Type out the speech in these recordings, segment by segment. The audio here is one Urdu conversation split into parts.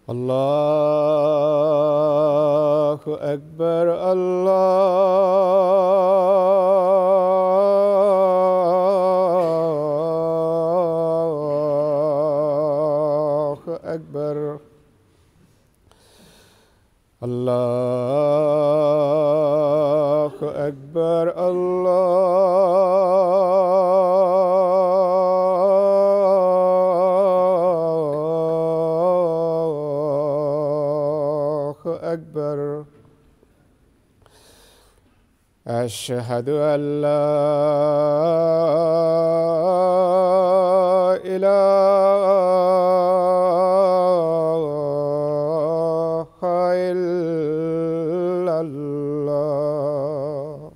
الله أكبر الله أكبر الله أكبر الله أكبر. أشهد أن لا إله إلا الله.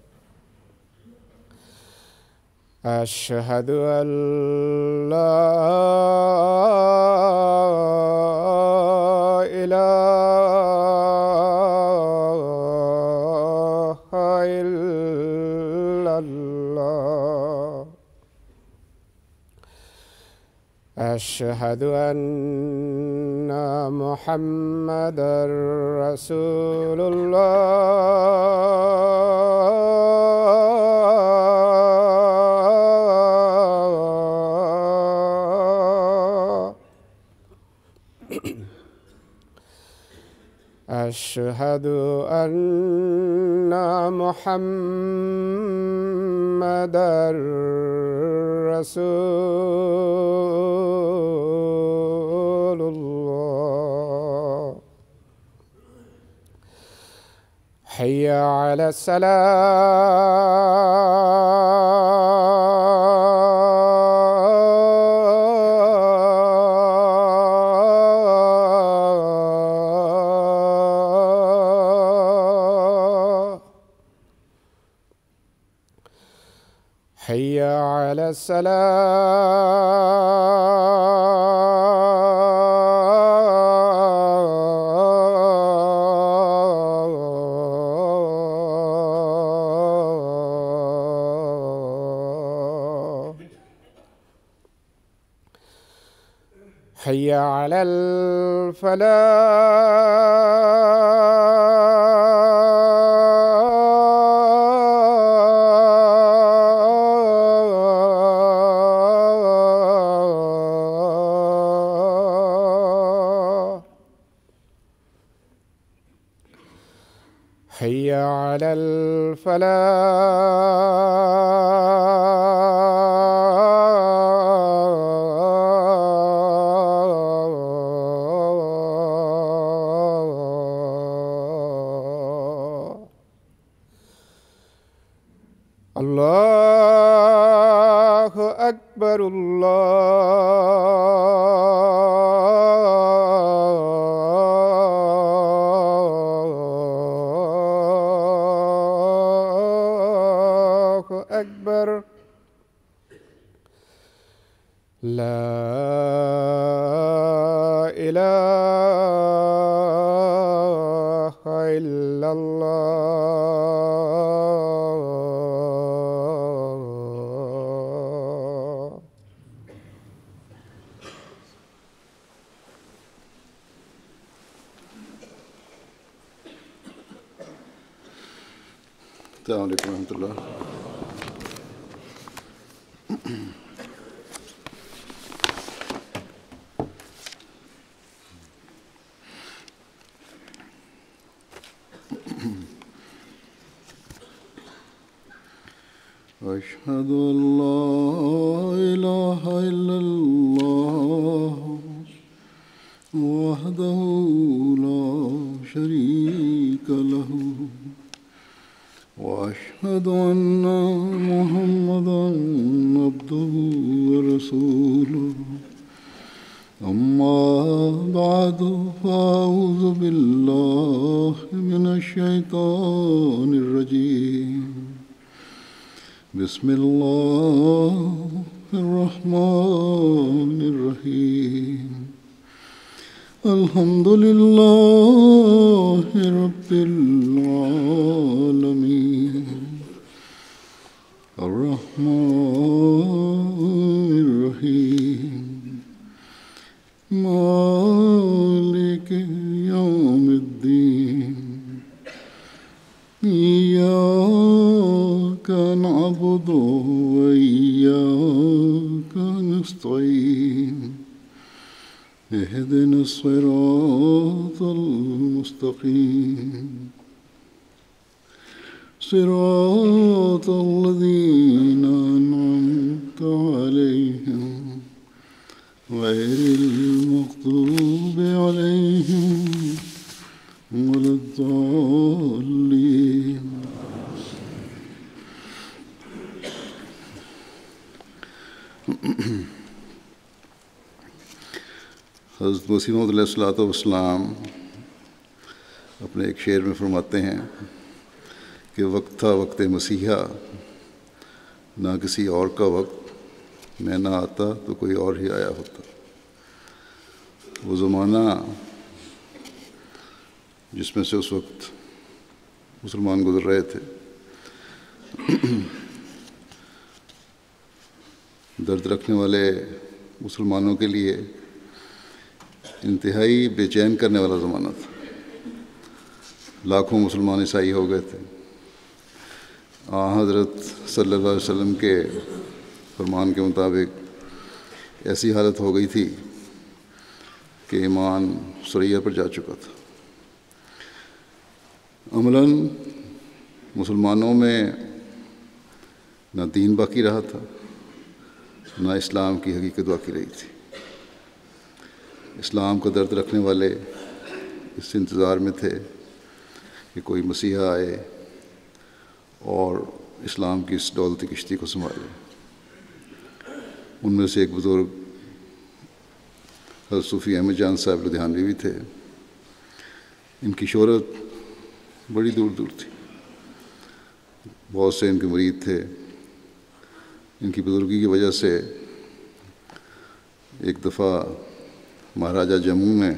أشهد أن لا إله إلا الله. أشهد أن محمدًا رسول الله. أشهد أن محمدًا رسول الله. حي على الصلاة. حي على الصلاة. حي على الفلاح. حي على الفلاح. الله أكبر الله أكبر. لا إله إلا الله. السلام عليكم ورحمة الله. أشهد أن لا إله إلا الله وحده لا شريك له وأشهد أن محمدًا عبده ورسوله. أما بعد فأعوذ بالله من الشيطان الرجيم. بسم الله الرحمن الرحيم. الحمد لله رب العالمين الرحمن الرحيم مالك يوم الدين إياك نعبد وإياك نستعين اهدنا الصراط المستقيم صراط الذين أنعمت عليهم غير المغضوب عليهم ولا الضالين. حضرت مسیح موعود علیہ الصلوۃ والسلام اپنے ایک شعر میں فرماتے ہیں کہ وقت تھا وقت مسیحا، نہ کسی اور کا وقت، میں نہ آتا تو کوئی اور ہی آیا ہوتا. وہ زمانہ جس میں سے اس وقت مسلمان گزر رہے تھے، درد رکھنے والے مسلمانوں کے لیے انتہائی بے چین کرنے والا زمانہ تھا. لاکھوں مسلمان عیسائی ہو گئے تھے. حضرت صلی اللہ علیہ وسلم کے فرمان کے مطابق ایسی حالت ہو گئی تھی کہ ایمان سریا پر جا چکا تھا. عملاً مسلمانوں میں نہ دین باقی رہا تھا، نہ اسلام کی حقیقت باقی رہی تھی. اسلام کا درد رکھنے والے اس انتظار میں تھے کہ کوئی مسیحا آئے اور اسلام کی اس دولتی کشتی کو سنبھالے. ان میں سے ایک بزرگ حضرت صوفی احمد جان صاحب لدھیانوی بھی تھے. ان کی شہرت بڑی دور دور تھی. بہت سے ان کے مرید تھے. ان کی بزرگی کی وجہ سے ایک دفعہ مہاراجہ جموں نے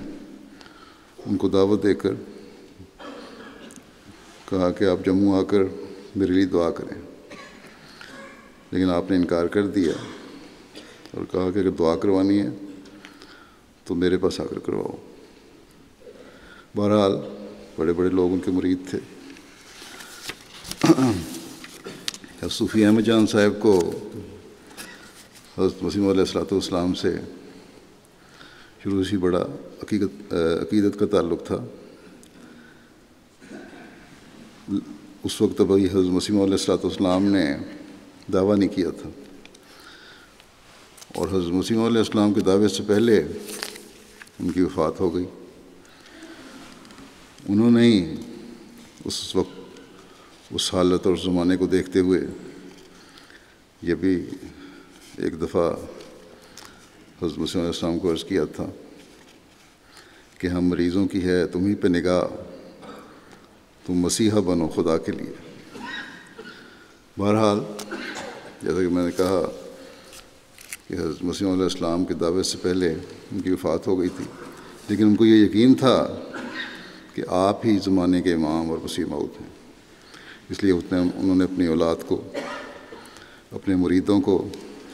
ان کو دعوت دے کر کہا کہ آپ جموں آ کر میرے لیے دعا کریں، لیکن آپ نے انکار کر دیا اور کہا کہ اگر دعا کروانی ہے تو میرے پاس آ کر کرواؤ. بہرحال بڑے بڑے لوگ ان کے مرید تھے. صوفی احمد جان صاحب کو حضرت مسیح موعود علیہ الصلوۃ والسلام سے شروع سے بڑا عقیدت کا تعلق تھا. اس وقت ابھی حضرت مسیح موعود علیہ الصلوۃ والسلام نے دعویٰ نہیں کیا تھا، اور حضرت مسیح موعود علیہ السلام کے دعوے سے پہلے ان کی وفات ہو گئی. انہوں نے ہی اس وقت اس حالت اور زمانے کو دیکھتے ہوئے یہ بھی ایک دفعہ حضرت مسیح علیہ السلام کو عرض کیا تھا کہ ہم مریضوں کی ہے تم ہی پہ نگاہ، تم مسیحا بنو خدا کے لیے. بہرحال جیسا کہ میں نے کہا کہ حضرت مسیح علیہ السلام کے دعوے سے پہلے ان کی وفات ہو گئی تھی، لیکن ان کو یہ یقین تھا کہ آپ ہی زمانے کے امام اور مسیح موعود ہیں. اس لیے انہوں نے اپنی اولاد کو، اپنے مریدوں کو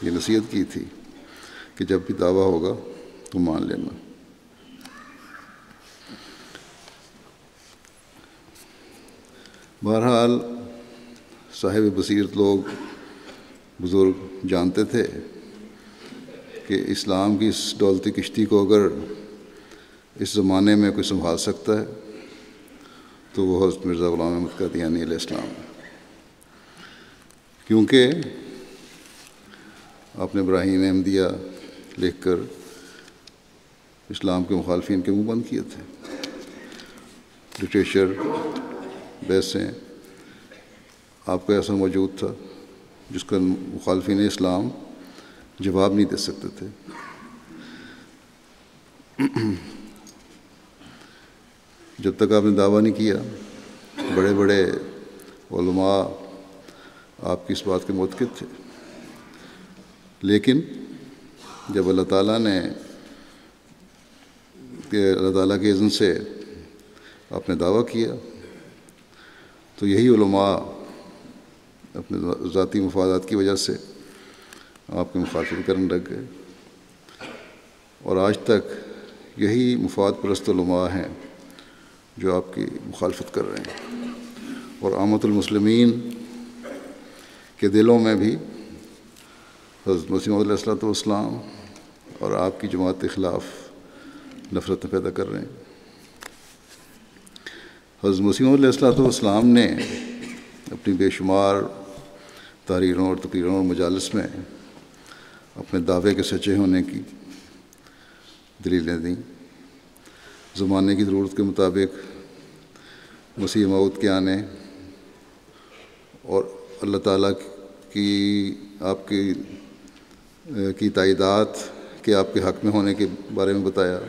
یہ نصیحت کی تھی کہ جب بھی دعویٰ ہوگا تو مان لینا. بہرحال صاحب بصیرت لوگ بزرگ جانتے تھے کہ اسلام کی اس دولتی کشتی کو اگر اس زمانے میں کوئی سنبھال سکتا ہے تو وہ حضرت مرزا غلام احمد قادیانی علیہ السلام ہے. کیونکہ آپ نے ابراہیم احمدیہ لکھ کر اسلام کے مخالفین کے منہ بند کیے تھے. لٹریچر بحثیں آپ کو ایسا موجود تھا جس کا مخالفین اسلام جواب نہیں دے سکتے تھے. جب تک آپ نے دعویٰ نہیں کیا بڑے بڑے علماء آپ کی اس بات کے معتقد تھے. لیکن جب اللہ تعالیٰ نے کہ اللہ تعالیٰ کے اذن سے آپ نے دعویٰ کیا، تو یہی علماء اپنے ذاتی مفادات کی وجہ سے آپ کی مخالفت کرنے لگ گئے، اور آج تک یہی مفاد پرست علماء ہیں جو آپ کی مخالفت کر رہے ہیں، اور عامۃ المسلمین کے دلوں میں بھی حضرت مسیح موعود علیہ السلام اور آپ کی جماعت کے خلاف نفرت پیدا کر رہے ہیں۔ حضرت مسیح موعود علیہ السلام نے اپنی بے شمار تحریروں اور تقریروں اور مجالس میں اپنے دعوے کے سچے ہونے کی دلیلیں دیں۔ زمانے کی ضرورت کے مطابق مسیح موعود کے آنے اور اللہ تعالیٰ کی آپ کی تائیدات کے آپ کے حق میں ہونے کے بارے میں بتایا،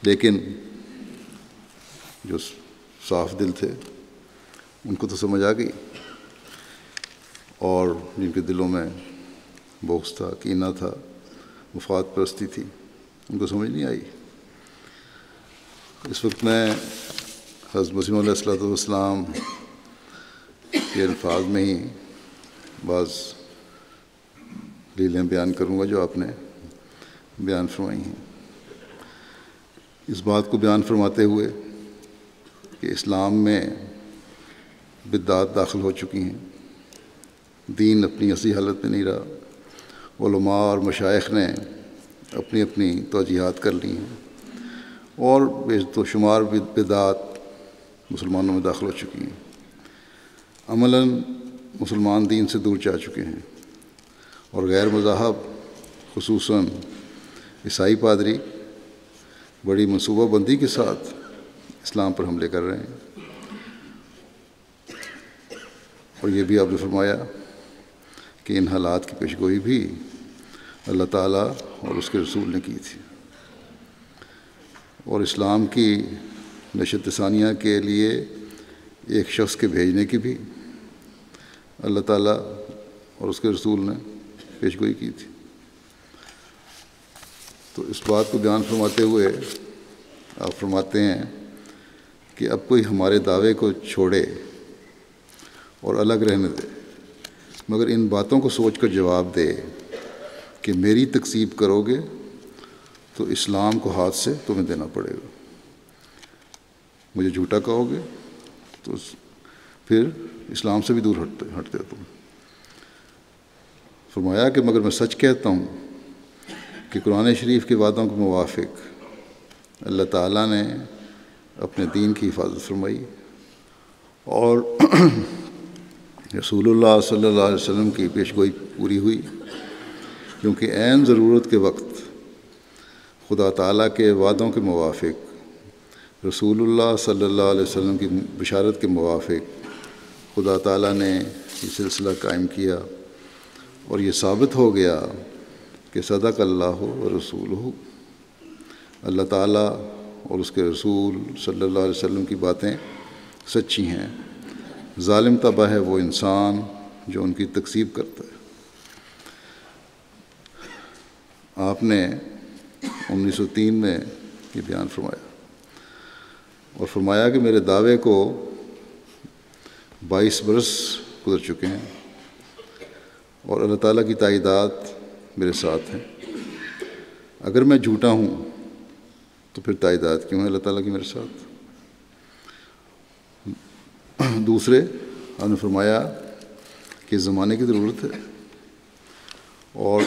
لیکن جو صاف دل تھے ان کو تو سمجھ آ گئی، اور جن کے دلوں میں بغض تھا، کینہ تھا، مفاد پرستی تھی، ان کو سمجھ نہیں آئی۔ اس وقت میں حضرت مسیح موعود علیہ السلام کے الفاظ میں ہی بعض دلیلیں بیان کروں گا جو آپ نے بیان فرمائی ہیں۔ اس بات کو بیان فرماتے ہوئے کہ اسلام میں بدعات داخل ہو چکی ہیں، دین اپنی اصلی حالت میں نہیں رہا، علماء اور مشائخ نے اپنی اپنی توجیہات کر لی ہیں، اور بے تو شمار بدعات مسلمانوں میں داخل ہو چکی ہیں۔ عملاً مسلمان دین سے دور جا چکے ہیں، اور غیر مذاہب خصوصاً عیسائی پادری بڑی منصوبہ بندی کے ساتھ اسلام پر حملے کر رہے ہیں، اور یہ بھی آپ نے فرمایا کہ ان حالات کی پیشگوئی بھی اللہ تعالیٰ اور اس کے رسول نے کی تھی، اور اسلام کی نشت ثانیہ کے لیے ایک شخص کے بھیجنے کی بھی اللہ تعالیٰ اور اس کے رسول نے پیشگوئی کی تھی۔ تو اس بات کو بیان فرماتے ہوئے آپ فرماتے ہیں کہ اب کوئی ہمارے دعوے کو چھوڑے اور الگ رہنے دے، مگر ان باتوں کو سوچ کر جواب دے کہ میری تکذیب کرو گے تو اسلام کو ہاتھ سے تمہیں دینا پڑے گا، مجھے جھوٹا کہو گے تو پھر اسلام سے بھی دور ہٹتے ہو تم۔ فرمایا کہ مگر میں سچ کہتا ہوں کہ قرآن شریف کے وعدوں کے موافق اللہ تعالیٰ نے اپنے دین کی حفاظت فرمائی، اور رسول اللہ صلی اللہ علیہ وسلم کی پیشگوئی پوری ہوئی، کیونکہ عین ضرورت کے وقت خدا تعالیٰ کے وعدوں کے موافق، رسول اللہ صلی اللہ علیہ وسلم کی بشارت کے موافق خدا تعالیٰ نے یہ سلسلہ قائم کیا، اور یہ ثابت ہو گیا کہ صدق اللہ و رسولہ، اللہ تعالیٰ اور اس کے رسول صلی اللہ علیہ وسلم کی باتیں سچی ہیں، ظالم تباہ ہے وہ انسان جو ان کی تکذیب کرتا ہے۔ آپ نے 1903 میں یہ بیان فرمایا، اور فرمایا کہ میرے دعوے کو 22 برس گزر چکے ہیں، اور اللہ تعالیٰ کی تائیدات میرے ساتھ ہیں۔ اگر میں جھوٹا ہوں تو پھر تائیدات کیوں ہے اللہ تعالیٰ کی میرے ساتھ؟ دوسرے ہم نے فرمایا کہ زمانے کی ضرورت ہے، اور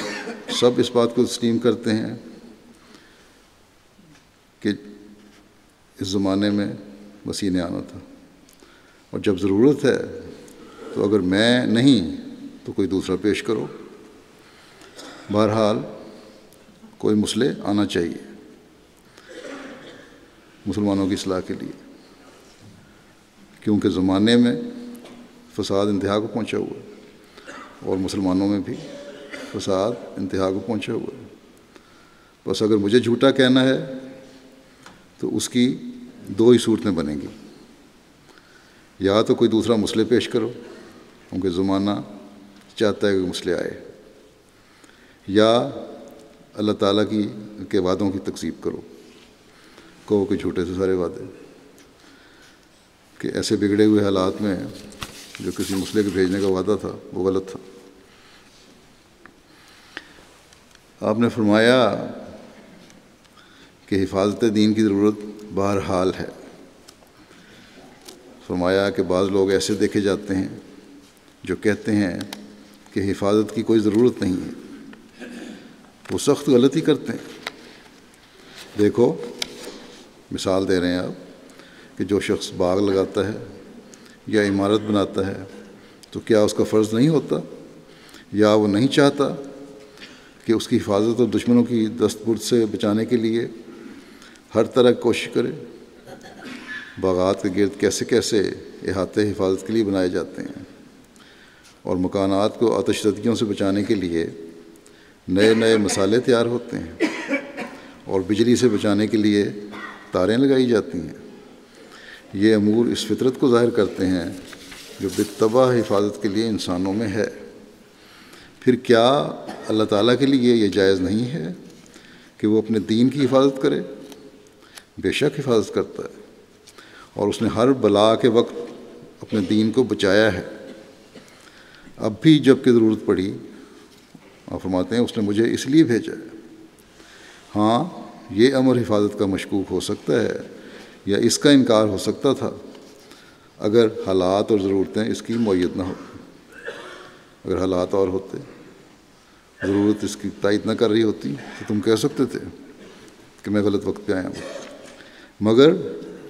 سب اس بات کو تسلیم کرتے ہیں کہ اس زمانے میں مسیح نے آنا تھا، اور جب ضرورت ہے تو اگر میں نہیں تو کوئی دوسرا پیش کرو۔ بہرحال کوئی مصلح آنا چاہیے مسلمانوں کی اصلاح کے لیے، کیونکہ زمانے میں فساد انتہا کو پہنچا ہوا ہے، اور مسلمانوں میں بھی فساد انتہا کو پہنچا ہوا ہے۔ بس اگر مجھے جھوٹا کہنا ہے تو اس کی دو ہی صورتیں بنیں گی، یا تو کوئی دوسرا مسئلہ پیش کرو کیونکہ زمانہ چاہتا ہے کہ مسئلہ آئے، یا اللہ تعالیٰ کے وعدوں کی تکذیب کرو، کہو کہ جھوٹے سے سارے وعدے، کہ ایسے بگڑے ہوئے حالات میں جو کسی مسئلے کے بھیجنے کا وعدہ تھا وہ غلط تھا۔ آپ نے فرمایا کہ حفاظت دین کی ضرورت بہرحال ہے۔ فرمایا کہ بعض لوگ ایسے دیکھے جاتے ہیں جو کہتے ہیں کہ حفاظت کی کوئی ضرورت نہیں ہے، وہ سخت غلطی کرتے ہیں۔ دیکھو، مثال دے رہے ہیں آپ کہ جو شخص باغ لگاتا ہے یا عمارت بناتا ہے تو کیا اس کا فرض نہیں ہوتا، یا وہ نہیں چاہتا کہ اس کی حفاظت اور دشمنوں کی دست برد سے بچانے کے لیے ہر طرح کوشش کرے؟ باغات کے گرد کیسے کیسے احاطے حفاظت کے لیے بنائے جاتے ہیں، اور مکانات کو آتش زدگیوں سے بچانے کے لیے نئے نئے مسالے تیار ہوتے ہیں، اور بجلی سے بچانے کے لیے تاریں لگائی جاتی ہیں۔ یہ امور اس فطرت کو ظاہر کرتے ہیں جو بالطبع حفاظت کے لیے انسانوں میں ہے۔ پھر کیا اللہ تعالیٰ کے لیے یہ جائز نہیں ہے کہ وہ اپنے دین کی حفاظت کرے؟ بے شک حفاظت کرتا ہے، اور اس نے ہر بلا کے وقت اپنے دین کو بچایا ہے۔ اب بھی جب کہ ضرورت پڑی، آپ فرماتے ہیں، اس نے مجھے اس لیے بھیجا ہے۔ ہاں، یہ امر حفاظت کا مشکوک ہو سکتا ہے یا اس کا انکار ہو سکتا تھا اگر حالات اور ضرورتیں اس کی معید نہ ہو۔ اگر حالات اور ہوتے، ضرورت اس کی تائید نہ کر رہی ہوتی تو تم کہہ سکتے تھے کہ میں غلط وقت پہ آیا ہوں۔ مگر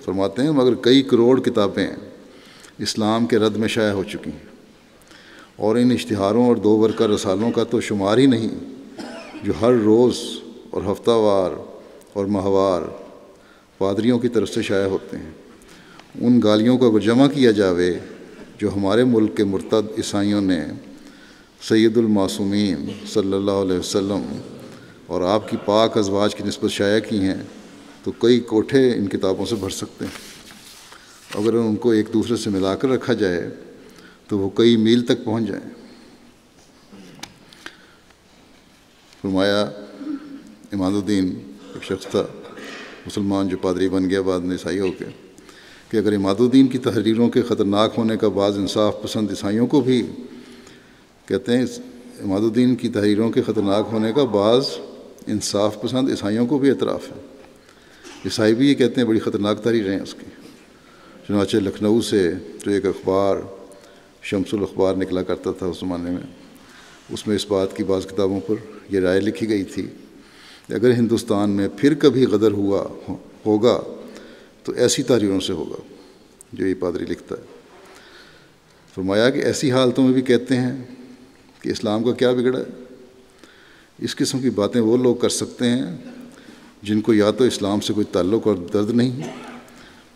فرماتے ہیں، مگر کئی کروڑ کتابیں اسلام کے رد میں شائع ہو چکی ہیں، اور ان اشتہاروں اور 2 ورقہ رسالوں کا تو شمار ہی نہیں جو ہر روز اور ہفتہ وار اور ماہوار پادریوں کی طرف سے شائع ہوتے ہیں۔ ان گالیوں کو اگر جمع کیا جاوے جو ہمارے ملک کے مرتد عیسائیوں نے سید المعصومین صلی اللہ علیہ وسلم اور آپ کی پاک ازواج کی نسبت شائع کی ہیں، تو کئی کوٹھے ان کتابوں سے بھر سکتے ہیں۔ اگر ان کو ایک دوسرے سے ملا کر رکھا جائے تو وہ کئی میل تک پہنچ جائیں۔ فرمایا، عماد الدین ایک شخص تھا مسلمان جو پادری بن گیا بعد میں عیسائی ہو کے، کہ اگر عماد الدین کی تحریروں کے خطرناک ہونے کا بعض انصاف پسند عیسائیوں کو بھی، کہتے ہیں عماد الدین کی تحریروں کے خطرناک ہونے کا بعض انصاف پسند عیسائیوں کو بھی اعتراف ہے۔ عیسائی بھی یہ کہتے ہیں بڑی خطرناک تحریریں ہیں اس کی۔ چنانچہ لکھنؤ سے جو ایک اخبار شمس الاخبار نکلا کرتا تھا اس زمانے میں، اس میں اس بات کی بعض کتابوں پر یہ رائے لکھی گئی تھی کہ اگر ہندوستان میں پھر کبھی غدر ہوگا تو ایسی تحریروں سے ہوگا جو یہ پادری لکھتا ہے۔ فرمایا کہ ایسی حالتوں میں بھی کہتے ہیں کہ اسلام کا کیا بگڑا ہے۔ اس قسم کی باتیں وہ لوگ کر سکتے ہیں جن کو یا تو اسلام سے کوئی تعلق اور درد نہیں،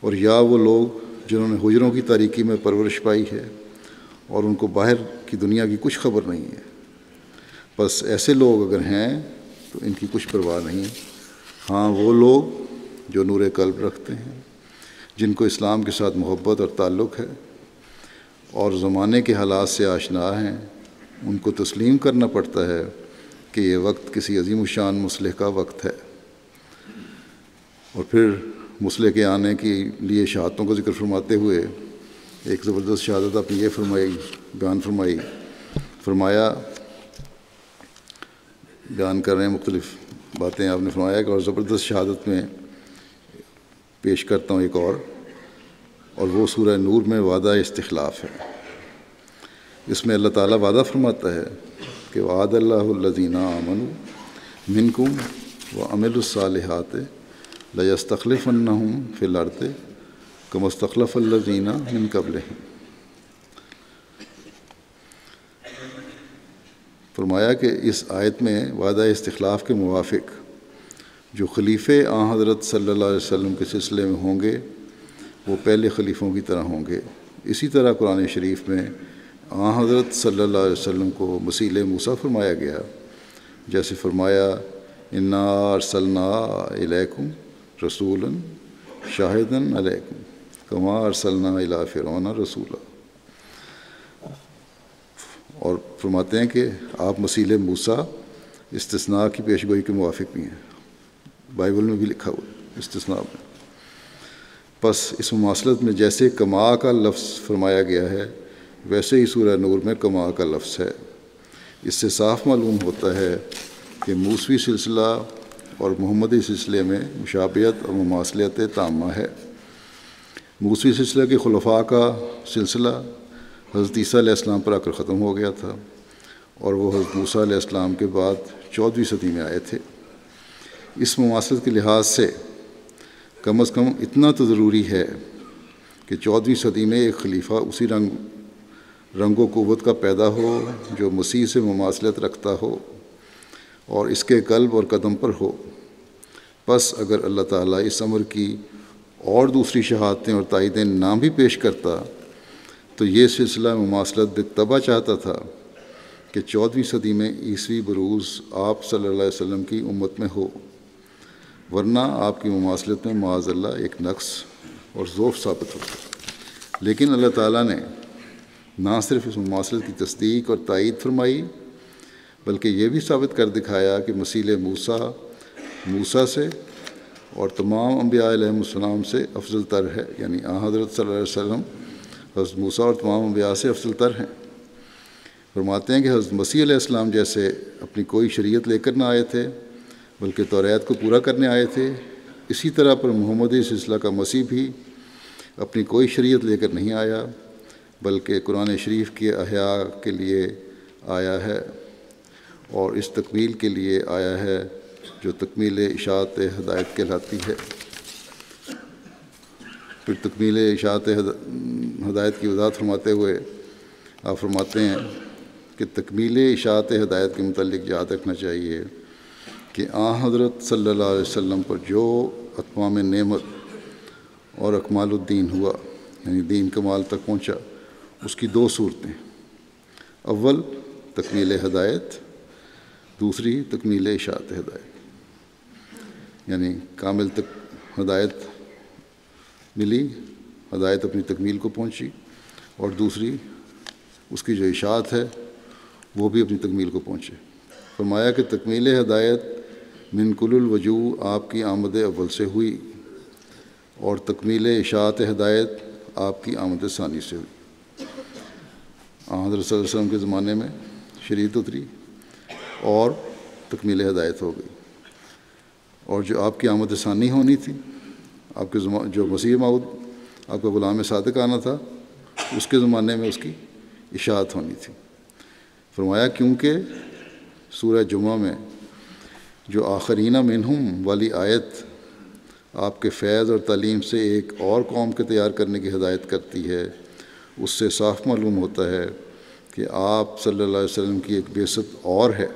اور یا وہ لوگ جنہوں نے حجروں کی تاریکی میں پرورش پائی ہے اور ان کو باہر کی دنیا کی کچھ خبر نہیں ہے۔ بس ایسے لوگ اگر ہیں تو ان کی کچھ پرواہ نہیں۔ ہاں، وہ لوگ جو نور قلب رکھتے ہیں، جن کو اسلام کے ساتھ محبت اور تعلق ہے اور زمانے کے حالات سے آشنا ہیں، ان کو تسلیم کرنا پڑتا ہے کہ یہ وقت کسی عظیم الشان مسئلے کا وقت ہے۔ اور پھر مسئلے کے آنے کے لیے شہادتوں کا ذکر فرماتے ہوئے ایک زبردست شہادت آپ نے یہ بیان فرمائی۔ فرمایا، بیان کر رہے ہیں مختلف باتیں آپ نے فرمایا کہ اور زبردست شہادت میں پیش کرتا ہوں ایک اور وہ سورہ نور میں وعدہ استخلاف ہے۔ اس میں اللہ تعالیٰ وعدہ فرماتا ہے کہ وعد اللہ الذین آمنوا منکم وعملوا الصالحات لیستخلفنہم فی الارض کما استخلف الذین من قبلہم۔ فرمایا کہ اس آیت میں وعدہ استخلاف کے موافق جو خلیفے حضرت صلی اللہ علیہ وسلم کے سلسلے میں ہوں گے وہ پہلے خلیفوں کی طرح ہوں گے۔ اسی طرح قرآن شریف میں حضرت صلی اللہ علیہ وسلم کو مثیل موسیٰ فرمایا گیا، جیسے فرمایا انا ارسلنا الیکم رسولا شاہدا علیکم کما ارسلنا الی فرعون رسولا۔ اور فرماتے ہیں کہ آپ مثیل موسیٰ استثناء کی پیشگوئی کے موافق بھی ہیں، بائبل میں بھی لکھا ہوا ہے استثناء میں۔ پس اس مماثلت میں جیسے کما کا لفظ فرمایا گیا ہے ویسے ہی سورہ نور میں کما کا لفظ ہے۔ اس سے صاف معلوم ہوتا ہے کہ موسوی سلسلہ اور محمدی سلسلے میں مشابہت اور مماثلت تامہ ہے۔ موسوی سلسلہ کے خلفاء کا سلسلہ حضرت عیسیٰ علیہ السلام پر آ کر ختم ہو گیا تھا، اور وہ حضرت موسیٰ علیہ السلام کے بعد 14ویں صدی میں آئے تھے۔ اس مماثلت کے لحاظ سے کم از کم اتنا تو ضروری ہے کہ 14ویں صدی میں ایک خلیفہ اسی رنگ و قوت کا پیدا ہو جو مسیح سے مماثلت رکھتا ہو اور اس کے قلب اور قدم پر ہو۔ پس اگر اللہ تعالیٰ اس امر کی اور دوسری شہادتیں اور تائیدیں نہ بھی پیش کرتا تو یہ سلسلہ مماثلت بالطبع چاہتا تھا کہ 14ویں صدی میں عیسوی بروز آپ صلی اللہ علیہ وسلم کی امت میں ہو، ورنہ آپ کی مماثلت میں معاذ اللہ ایک نقص اور ضعف ثابت ہوتا۔ لیکن اللہ تعالیٰ نے نہ صرف اس مماثلت کی تصدیق اور تائید فرمائی بلکہ یہ بھی ثابت کر دکھایا کہ مسیح موسیٰ سے اور تمام انبیاء علیہم السلام سے افضل تر ہے، یعنی حضرت صلی اللہ علیہ وسلم حضرت موسیٰ اور تمام انبیاء سے افضل تر ہیں۔ فرماتے ہیں کہ حضرت مسیح علیہ السلام جیسے اپنی کوئی شریعت لے کر نہ آئے تھے بلکہ توریت کو پورا کرنے آئے تھے، اسی طرح پر محمدی سلسلہ کا مسیح بھی اپنی کوئی شریعت لے کر نہیں آیا بلکہ قرآن شریف کے احیاء کے لیے آیا ہے اور اس تکمیل کے لیے آیا ہے جو تکمیل اشاعت ہدایت کہلاتی ہے۔ پھر تکمیل اشاعت ہدایت کی وضاحت فرماتے ہوئے آپ فرماتے ہیں کہ تکمیل اشاعت ہدایت کے متعلق یاد رکھنا چاہیے کہ حضرت صلی اللہ علیہ وسلم پر جو اتمام نعمت اور اکمال الدین ہوا، یعنی دین کمال تک پہنچا، اس کی دو صورتیں، اول تکمیل ہدایت، دوسری تکمیل اشاعت ہدایت، یعنی کامل تک ہدایت ملی، ہدایت اپنی تکمیل کو پہنچی، اور دوسری اس کی جو اشاعت ہے وہ بھی اپنی تکمیل کو پہنچے۔ فرمایا کہ تکمیل ہدایت من کل الوجوہ آپ کی آمد اول سے ہوئی اور تکمیل اشاعت ہدایت آپ کی آمد ثانی سے ہوئی۔ حضرت صلی اللہ علیہ وسلم کے زمانے میں شریعت اتری اور تکمیل ہدایت ہو گئی، اور جو آپ کی آمد ثانی ہونی تھی، آپ کے جو مسیح موعود آپ کا غلام صادق آنا تھا، اس کے زمانے میں اس کی اشاعت ہونی تھی۔ فرمایا کیونکہ سورہ جمعہ میں جو آخرین منہم والی آیت آپ کے فیض اور تعلیم سے ایک اور قوم کے تیار کرنے کی ہدایت کرتی ہے، اس سے صاف معلوم ہوتا ہے کہ آپ صلی اللہ علیہ وسلم کی ایک بعثت اور ہے،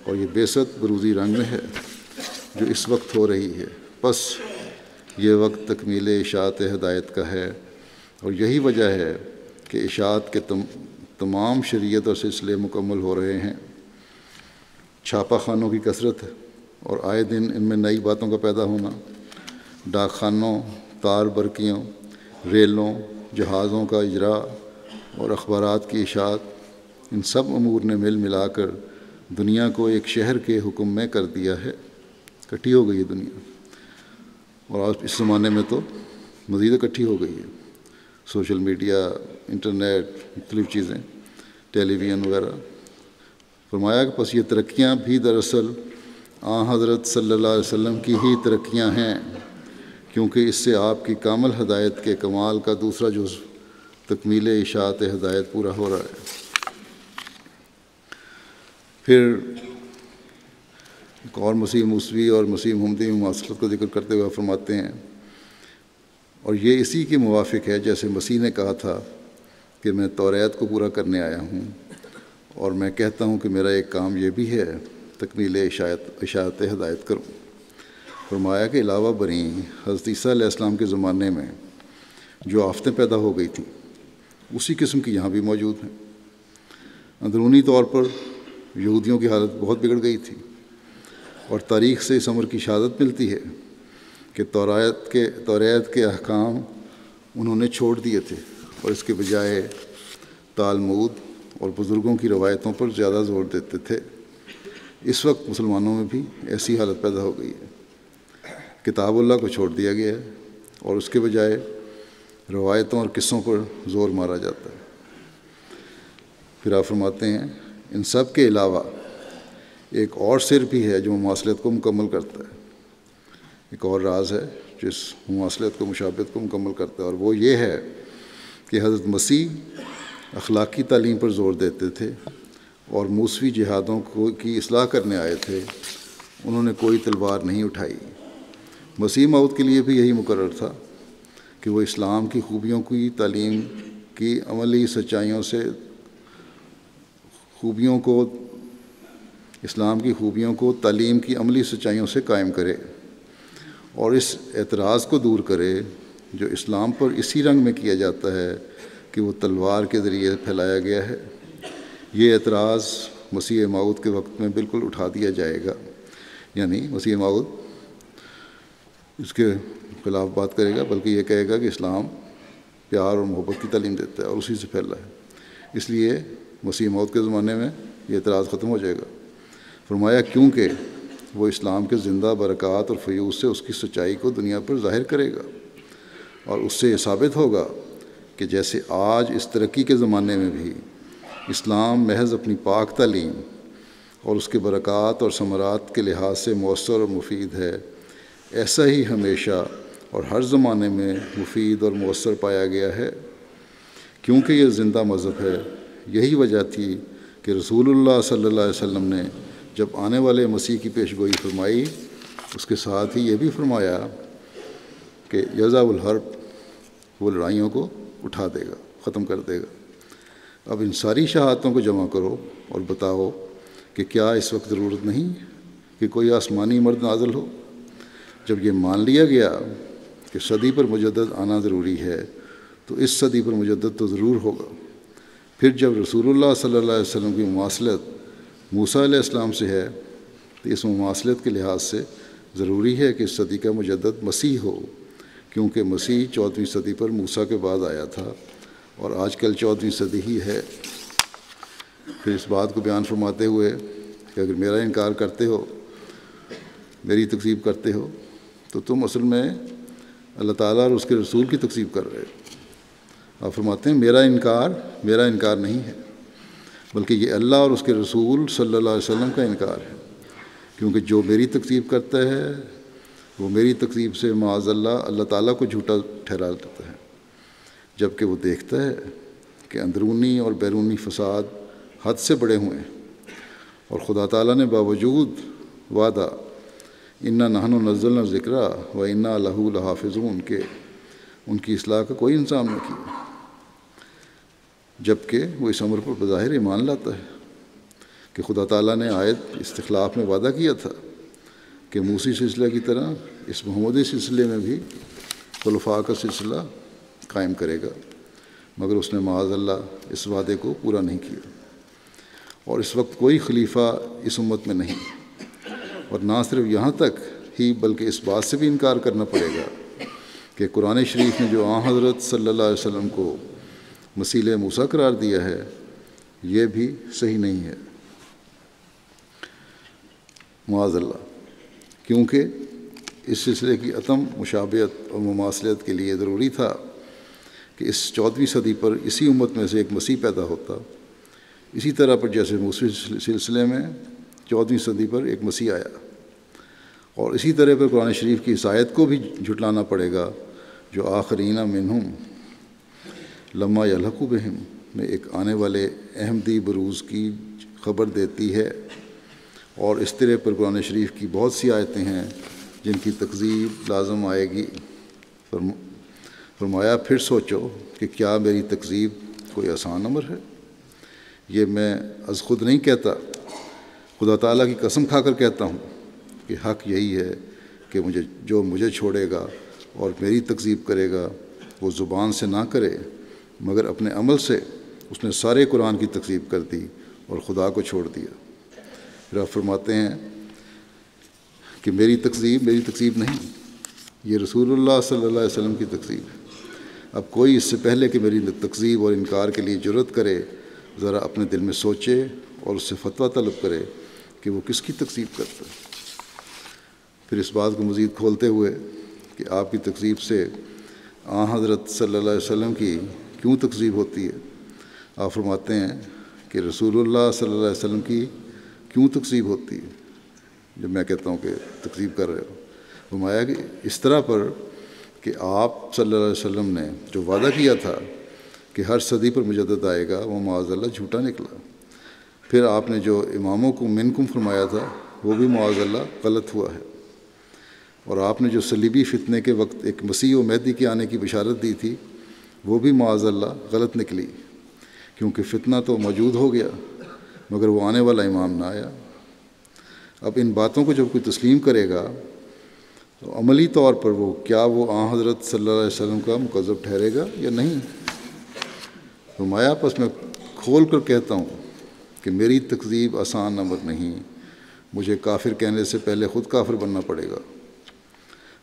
اور یہ بعثت بروزی رنگ میں ہے جو اس وقت ہو رہی ہے۔ بس یہ وقت تکمیل اشاعت ہدایت کا ہے، اور یہی وجہ ہے کہ اشاعت کے تمام شریعت اور سلسلے مکمل ہو رہے ہیں۔ چھاپا خانوں کی کثرت ہے اور آئے دن ان میں نئی باتوں کا پیدا ہونا، ڈاک خانوں، تار برقیوں، ریلوں، جہازوں کا اجراء اور اخبارات کی اشاعت، ان سب امور نے مل ملا کر دنیا کو ایک شہر کے حکم میں کر دیا ہے، اکٹھی ہو گئی ہے دنیا، اور آج اس زمانے میں تو مزید اکٹھی ہو گئی ہے۔ سوشل میڈیا، انٹرنیٹ، مختلف چیزیں، ٹیلی ویژن وغیرہ۔ فرمایا کہ پس یہ ترقیاں بھی دراصل حضرت صلی اللہ علیہ وسلم کی ہی ترقیاں ہیں، کیونکہ اس سے آپ کی کامل ہدایت کے کمال کا دوسرا جزو تکمیل اشاعت ہدایت پورا ہو رہا ہے۔ پھر ایک اور مسیح موسوی اور مسیح محمدی مماثلت کو ذکر کرتے ہوئے فرماتے ہیں، اور یہ اسی کے موافق ہے جیسے مسیح نے کہا تھا کہ میں توریت کو پورا کرنے آیا ہوں، اور میں کہتا ہوں کہ میرا ایک کام یہ بھی ہے تکمیل اشاعت ہدایت کروں۔ فرمایا کہ علاوہ بری حضرت عیسیٰ علیہ السلام کے زمانے میں جو آفتیں پیدا ہو گئی تھیں اسی قسم کی یہاں بھی موجود ہیں۔ اندرونی طور پر یہودیوں کی حالت بہت بگڑ گئی تھی، اور تاریخ سے اس امر کی شہادت ملتی ہے کہ توریت کے احکام انہوں نے چھوڑ دیے تھے اور اس کے بجائے تالمود اور بزرگوں کی روایتوں پر زیادہ زور دیتے تھے۔ اس وقت مسلمانوں میں بھی ایسی حالت پیدا ہو گئی ہے، کتاب اللہ کو چھوڑ دیا گیا ہے اور اس کے بجائے روایتوں اور قصوں پر زور مارا جاتا ہے۔ پھر آپ فرماتے ہیں ان سب کے علاوہ ایک اور سر بھی ہے جو مماثلت کو مکمل کرتا ہے، ایک اور راز ہے جو اس مماثلت کو، مشابہت کو مکمل کرتا ہے، اور وہ یہ ہے کہ حضرت مسیح اخلاقی تعلیم پر زور دیتے تھے اور موسوی جہادوں کی اصلاح کرنے آئے تھے، انہوں نے کوئی تلوار نہیں اٹھائی۔ مسیح موعود کے لیے بھی یہی مقرر تھا کہ وہ اسلام کی خوبیوں کی تعلیم کی عملی سچائیوں سے اسلام کی خوبیوں کو تعلیم کی عملی سچائیوں سے قائم کرے اور اس اعتراض کو دور کرے جو اسلام پر اسی رنگ میں کیا جاتا ہے کہ وہ تلوار کے ذریعے پھیلایا گیا ہے۔ یہ اعتراض مسیح موعود کے وقت میں بالکل اٹھا دیا جائے گا، یعنی مسیح موعود اس کے خلاف بات کرے گا، بلکہ یہ کہے گا کہ اسلام پیار اور محبت کی تعلیم دیتا ہے اور اسی سے پھیلا ہے۔ اس لیے مسیح موعود کے زمانے میں یہ اعتراض ختم ہو جائے گا۔ فرمایا کیونکہ وہ اسلام کے زندہ برکات اور فیوز سے اس کی سچائی کو دنیا پر ظاہر کرے گا، اور اس سے یہ ثابت ہوگا کہ جیسے آج اس ترقی کے زمانے میں بھی اسلام محض اپنی پاک تعلیم اور اس کے برکات اور ثمرات کے لحاظ سے مؤثر اور مفید ہے، ایسا ہی ہمیشہ اور ہر زمانے میں مفید اور مؤثر پایا گیا ہے۔ کیونکہ یہ زندہ مذہب ہے، یہی وجہ تھی کہ رسول اللہ صلی اللہ علیہ وسلم نے جب آنے والے مسیح کی پیش گوئی فرمائی، اس کے ساتھ ہی یہ بھی فرمایا کہ یضع الحرب، وہ لڑائیوں کو اٹھا دے گا، ختم کر دے گا۔ اب ان ساری شہادتوں کو جمع کرو اور بتاؤ کہ کیا اس وقت ضرورت نہیں کہ کوئی آسمانی مرد نازل ہو؟ جب یہ مان لیا گیا کہ صدی پر مجدد آنا ضروری ہے تو اس صدی پر مجدد تو ضرور ہوگا۔ پھر جب رسول اللہ صلی اللہ علیہ وسلم کی مماثلت موسیٰ علیہ السلام سے ہے تو اس مماثلت کے لحاظ سے ضروری ہے کہ اس صدی کا مجدد مسیح ہو، کیونکہ مسیح 14ویں صدی پر موسیٰ کے بعد آیا تھا اور آج کل 14ویں صدی ہی ہے۔ پھر اس بات کو بیان فرماتے ہوئے کہ اگر میرا انکار کرتے ہو، میری تکذیب کرتے ہو، تو تم اصل میں اللہ تعالیٰ اور اس کے رسول کی تکذیب کر رہے ہو۔ آپ فرماتے ہیں میرا انکار نہیں ہے، بلکہ یہ اللہ اور اس کے رسول صلی اللہ علیہ وسلم کا انکار ہے، کیونکہ جو میری تکذیب کرتا ہے وہ میری تکذیب سے معاذ اللہ تعالیٰ کو جھوٹا ٹھہرا دیتا ہے، جبکہ وہ دیکھتا ہے کہ اندرونی اور بیرونی فساد حد سے بڑے ہوئے ہیں، اور خدا تعالیٰ نے باوجود وعدہ انا نحن نزلنا الذکر و انا لہ لحافظون کہ ان کی اصلاح کا کوئی انتظام نہ کیا، جبکہ وہ اس امر پر بظاہر ایمان لاتا ہے کہ خدا تعالیٰ نے آیت استخلاف میں وعدہ کیا تھا کہ موسی سلسلہ کی طرح اس محمدی سلسلے میں بھی خلفاء کا سلسلہ قائم کرے گا، مگر اس نے معاذ اللہ اس وعدے کو پورا نہیں کیا، اور اس وقت کوئی خلیفہ اس امت میں نہیں، اور نہ صرف یہاں تک ہی بلکہ اس بات سے بھی انکار کرنا پڑے گا کہ قرآن شریف نے جو حضرت صلی اللہ علیہ وسلم کو مثیل موسیٰ قرار دیا ہے یہ بھی صحیح نہیں ہے، معاذ اللہ، کیونکہ اس سلسلے کی عدم مشابہت اور مماثلت کے لیے ضروری تھا کہ اس 14ویں صدی پر اسی امت میں سے ایک مسیح پیدا ہوتا، اسی طرح پر جیسے موسوی سلسلے میں 14ویں صدی پر ایک مسیح آیا، اور اسی طرح پر قرآن شریف کی اس آیت کو بھی جھٹلانا پڑے گا جو آخرین منہم لما یلحقوا بہم میں ایک آنے والے احمدی بروز کی خبر دیتی ہے، اور اس طرح پر قرآن شریف کی بہت سی آیتیں ہیں جن کی تکذیب لازم آئے گی۔ فرمایا پھر سوچو کہ کیا میری تکذیب کوئی آسان امر ہے؟ یہ میں از خود نہیں کہتا، خدا تعالیٰ کی قسم کھا کر کہتا ہوں کہ حق یہی ہے کہ جو مجھے چھوڑے گا اور میری تکذیب کرے گا وہ زبان سے نہ کرے مگر اپنے عمل سے اس نے سارے قرآن کی تکذیب کر دی اور خدا کو چھوڑ دیا۔ پھر آپ فرماتے ہیں کہ میری تکذیب نہیں، یہ رسول اللہ صلی اللہ علیہ وسلم کی تکذیب ہے۔ اب کوئی اس سے پہلے کہ میری تکذیب اور انکار کے لیے جرأت کرے ذرا اپنے دل میں سوچے اور اس سے فتویٰ طلب کرے کہ وہ کس کی تکذیب کرتا ہے۔ پھر اس بات کو مزید کھولتے ہوئے کہ آپ کی تکذیب سے حضرت صلی اللہ علیہ وسلم کی کیوں تکذیب ہوتی ہے، آپ فرماتے ہیں کہ رسول اللہ صلی اللہ علیہ وسلم کی کیوں تکذیب ہوتی ہے جب میں کہتا ہوں کہ تکذیب کر رہے ہو۔ فرمایا کہ اس طرح پر کہ آپ صلی اللہ علیہ وسلم نے جو وعدہ کیا تھا کہ ہر صدی پر مجدد آئے گا، وہ معاذ اللہ جھوٹا نکلا۔ پھر آپ نے جو اماموں کو منکم فرمایا تھا وہ بھی معاذ اللہ غلط ہوا ہے، اور آپ نے جو صلیبی فتنے کے وقت ایک مسیح و مہدی کے آنے کی بشارت دی تھی وہ بھی معاذ اللہ غلط نکلی، کیونکہ فتنہ تو موجود ہو گیا مگر وہ آنے والا امام نہ آیا۔ اب ان باتوں کو جب کوئی تسلیم کرے گا تو عملی طور پر وہ حضرت صلی اللہ علیہ وسلم کا مکذب ٹھہرے گا یا نہیں؟ فرمایا پس میں کھول کر کہتا ہوں کہ میری تکذیب آسان امر نہیں، مجھے کافر کہنے سے پہلے خود کافر بننا پڑے گا،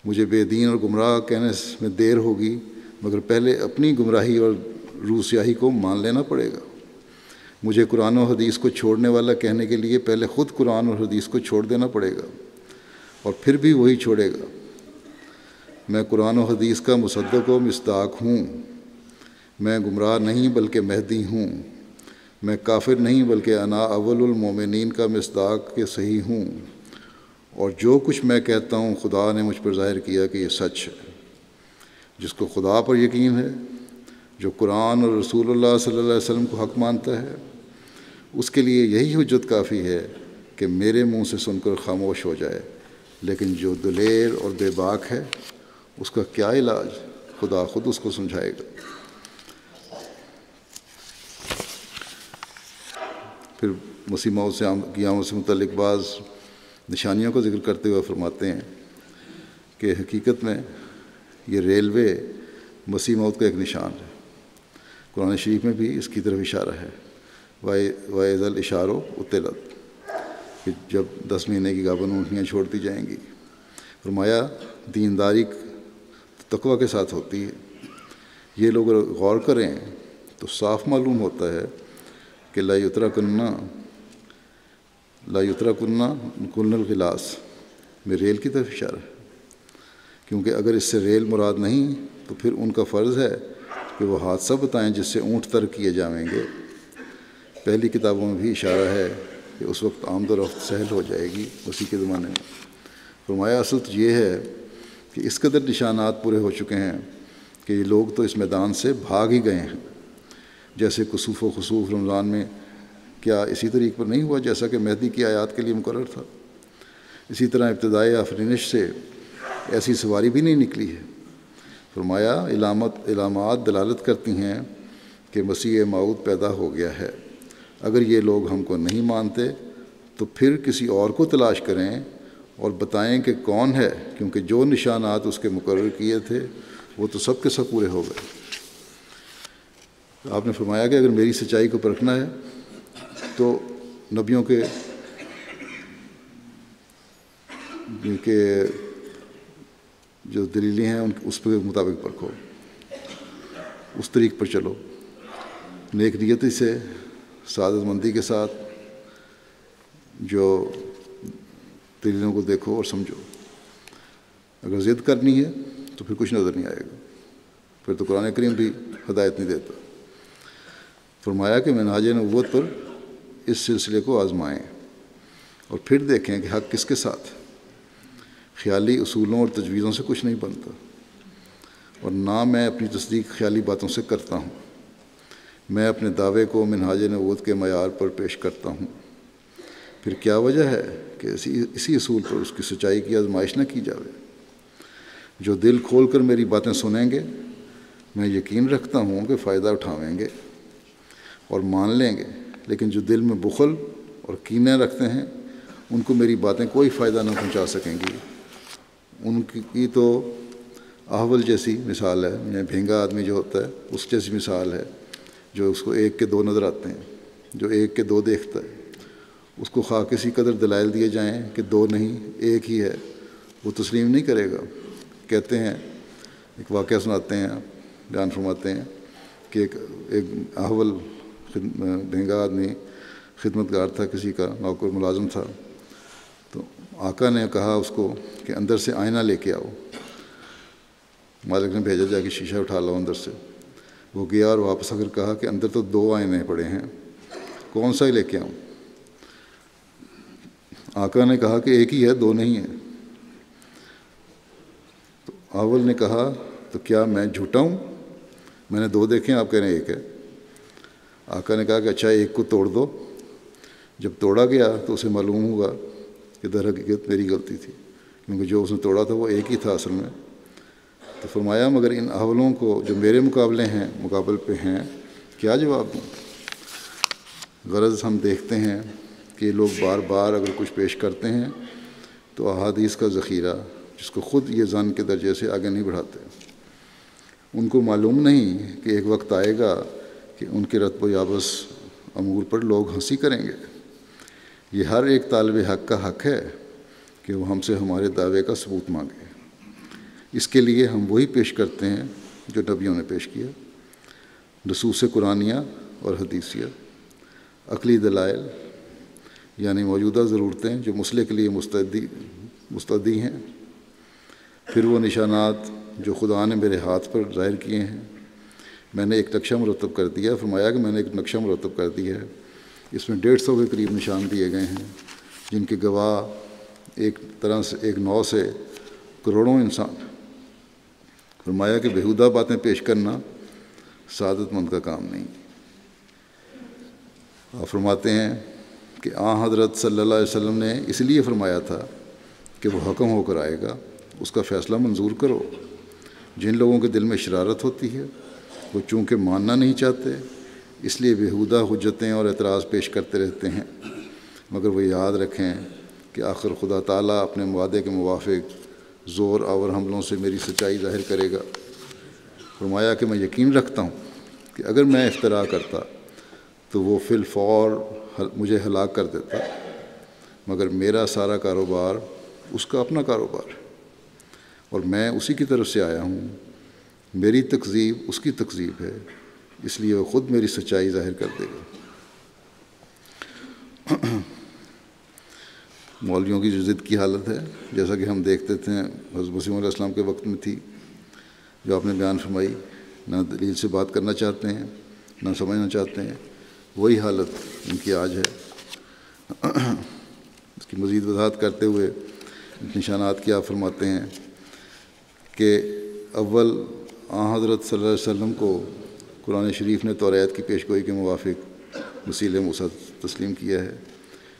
مجھے بے دین اور گمراہ کہنے میں دیر ہوگی مگر پہلے اپنی گمراہی اور روسیاہی کو مان لینا پڑے گا، مجھے قرآن و حدیث کو چھوڑنے والا کہنے کے لیے پہلے خود قرآن اور حدیث کو چھوڑ دینا پڑے گا اور پھر بھی وہی چھوڑے گا۔ میں قرآن و حدیث کا مصدق و مصداق ہوں، میں گمراہ نہیں بلکہ مہدی ہوں، میں کافر نہیں بلکہ انا اول المومنین کا مصداق کے صحیح ہوں، اور جو کچھ میں کہتا ہوں خدا نے مجھ پر ظاہر کیا کہ یہ سچ ہے۔ جس کو خدا پر یقین ہے، جو قرآن اور رسول اللہ صلی اللہ علیہ وسلم کو حق مانتا ہے، اس کے لیے یہی حجت کافی ہے کہ میرے منہ سے سن کر خاموش ہو جائے، لیکن جو دلیر اور بے باک ہے اس کا کیا علاج، خدا خود اس کو سمجھائے گا۔ پھر مسیح موعود سے قیامت سے متعلق بعض نشانیوں کا ذکر کرتے ہوئے فرماتے ہیں کہ حقیقت میں یہ ریلوے مسیح موعود کا ایک نشان ہے۔ قرآن شریف میں بھی اس کی طرف اشارہ ہے، وَإِذَا الْإِشَارُ عُطِّلَتْ، کہ جب 10 مہینے کی گابن اونٹنیاں چھوڑ دی جائیں گی۔ فرمایا دینداری تقوی کے ساتھ ہوتی ہے۔ یہ لوگ اگر غور کریں تو صاف معلوم ہوتا ہے کہ لا یترکن کن الغلاس میں ریل کی طرف اشارہ ہے، کیونکہ اگر اس سے ریل مراد نہیں تو پھر ان کا فرض ہے کہ وہ حادثہ بتائیں جس سے اونٹ ترک کیے جائیں گے۔ پہلی کتابوں میں بھی اشارہ ہے کہ اس وقت آمد و رفت سہل ہو جائے گی اسی کے زمانے میں۔ فرمایا اصل تو یہ ہے کہ اس قدر نشانات پورے ہو چکے ہیں کہ یہ لوگ تو اس میدان سے بھاگ ہی گئے ہیں۔ جیسے کسوف و خسوف رمضان میں کیا اسی طریق پر نہیں ہوا جیسا کہ مہدی کی آیات کے لیے مقرر تھا؟ اسی طرح ابتدائی آفرینش سے ایسی سواری بھی نہیں نکلی ہے۔ فرمایا علامات دلالت کرتی ہیں کہ مسیح موعود پیدا ہو گیا ہے۔ اگر یہ لوگ ہم کو نہیں مانتے تو پھر کسی اور کو تلاش کریں اور بتائیں کہ کون ہے، کیونکہ جو نشانات اس کے مقرر کیے تھے وہ تو سب کے سب پورے ہو گئے۔ آپ نے فرمایا کہ اگر میری سچائی کو پرکھنا ہے تو نبیوں کے جو دلیلیں ہیں اس کے مطابق پرکھو، اس طریق پر چلو، نیک نیتی سے، سعادت مندی کے ساتھ جو دلیلوں کو دیکھو اور سمجھو۔ اگر ضد کرنی ہے تو پھر کچھ نظر نہیں آئے گا، پھر تو قرآن کریم بھی ہدایت نہیں دیتا۔ فرمایا کہ منہاج نبوت پر اس سلسلے کو آزمائیں اور پھر دیکھیں کہ حق کس کے ساتھ ہے۔ خیالی اصولوں اور تجویزوں سے کچھ نہیں بنتا، اور نہ میں اپنی تصدیق خیالی باتوں سے کرتا ہوں۔ میں اپنے دعوے کو منہاج نبوت کے معیار پر پیش کرتا ہوں۔ پھر کیا وجہ ہے کہ اسی اصول پر اس کی سچائی کی آزمائش نہ کی جاوے؟ جو دل کھول کر میری باتیں سنیں گے میں یقین رکھتا ہوں کہ فائدہ اٹھاویں گے اور مان لیں گے، لیکن جو دل میں بخل اور کینے رکھتے ہیں ان کو میری باتیں کوئی فائدہ نہ پہنچا سکیں گی۔ ان کی تو احول جیسی مثال ہے، یعنی بھینگا آدمی جو ہوتا ہے اس جیسی مثال ہے، جو اس کو ایک کے دو نظر آتے ہیں، جو ایک کے دو دیکھتا ہے، اس کو خواہ کسی قدر دلائل دیے جائیں کہ دو نہیں ایک ہی ہے، وہ تسلیم نہیں کرے گا۔ کہتے ہیں، ایک واقعہ سناتے ہیں، بیان فرماتے ہیں کہ ایک احول بھینگا آدمی خدمتگار تھا، کسی کا نوکر ملازم تھا، آقا نے کہا اس کو کہ اندر سے آئینہ لے کے آؤ۔ مالک نے بھیجا جا کے شیشہ اٹھا لاؤ اندر سے۔ وہ گیا اور واپس آ کر کہا کہ اندر تو 2 آئینے پڑے ہیں، کون سا ہی لے کے آؤں؟ آقا نے کہا کہ ایک ہی ہے، 2 نہیں ہیں۔ تو اول نے کہا تو کیا میں جھوٹا ہوں؟ میں نے 2 دیکھے ہیں، آپ کہہ رہے ہیں ایک ہے۔ آقا نے کہا کہ اچھا ایک کو توڑ دو۔ جب توڑا گیا تو اسے معلوم ہوگا کہ در حقیقت میری غلطی تھی، کیونکہ جو اس نے توڑا تھا وہ ایک ہی تھا اصل میں۔ تو فرمایا مگر ان اولوں کو جو میرے مقابل پہ ہیں کیا جواب دوں؟ غرض ہم دیکھتے ہیں کہ یہ لوگ بار بار اگر کچھ پیش کرتے ہیں تو احادیث کا ذخیرہ جس کو خود یہ ظن کے درجے سے آگے نہیں بڑھاتے۔ ان کو معلوم نہیں کہ ایک وقت آئے گا کہ ان کے رتب و یابس امور پر لوگ ہنسی کریں گے۔ یہ ہر ایک طالب حق کا حق ہے کہ وہ ہم سے ہمارے دعوے کا ثبوت مانگے۔ اس کے لیے ہم وہی پیش کرتے ہیں جو نبیوں نے پیش کیا، نصوص قرآنیہ اور حدیثیہ، عقلی دلائل یعنی موجودہ ضرورتیں جو مسئلے کے لیے مستدعی ہیں، پھر وہ نشانات جو خدا نے میرے ہاتھ پر ظاہر کیے ہیں۔ میں نے ایک نقشہ مرتب کر دیا، فرمایا کہ میں نے ایک نقشہ مرتب کر دیا ہے، اس میں 150 کے قریب نشان دیے گئے ہیں، جن کے گواہ ایک طرح سے ایک نوع سے کروڑوں انسان۔ فرمایا کہ بیہودہ باتیں پیش کرنا سعادت مند کا کام نہیں۔ آپ فرماتے ہیں کہ حضرت صلی اللہ علیہ وسلم نے اس لیے فرمایا تھا کہ وہ حکم ہو کر آئے گا، اس کا فیصلہ منظور کرو۔ جن لوگوں کے دل میں شرارت ہوتی ہے وہ چونکہ ماننا نہیں چاہتے اس لیے بیہودہ حجتیں اور اعتراض پیش کرتے رہتے ہیں، مگر وہ یاد رکھیں کہ آخر خدا تعالیٰ اپنے وعدے کے موافق زور آور حملوں سے میری سچائی ظاہر کرے گا۔ فرمایا کہ میں یقین رکھتا ہوں کہ اگر میں افتراء کرتا تو وہ فی الفور مجھے ہلاک کر دیتا، مگر میرا سارا کاروبار اس کا اپنا کاروبار ہے اور میں اسی کی طرف سے آیا ہوں۔ میری تکذیب اس کی تکذیب ہے، اس لیے وہ خود میری سچائی ظاہر کر دے گا۔ مولویوں کی جو ضد کی حالت ہے، جیسا کہ ہم دیکھتے تھے حضرت مسیح علیہ السلام کے وقت میں تھی، جو آپ نے بیان فرمائی، نہ دلیل سے بات کرنا چاہتے ہیں نہ سمجھنا چاہتے ہیں، وہی حالت ان کی آج ہے۔ اس کی مزید وضاحت کرتے ہوئے نشانات کی آپ فرماتے ہیں کہ اول حضرت صلی اللہ علیہ وسلم کو قرآن شریف نے توریت کی پیشگوئی کے موافق وسیلہ موسیٰ تسلیم کیا ہے۔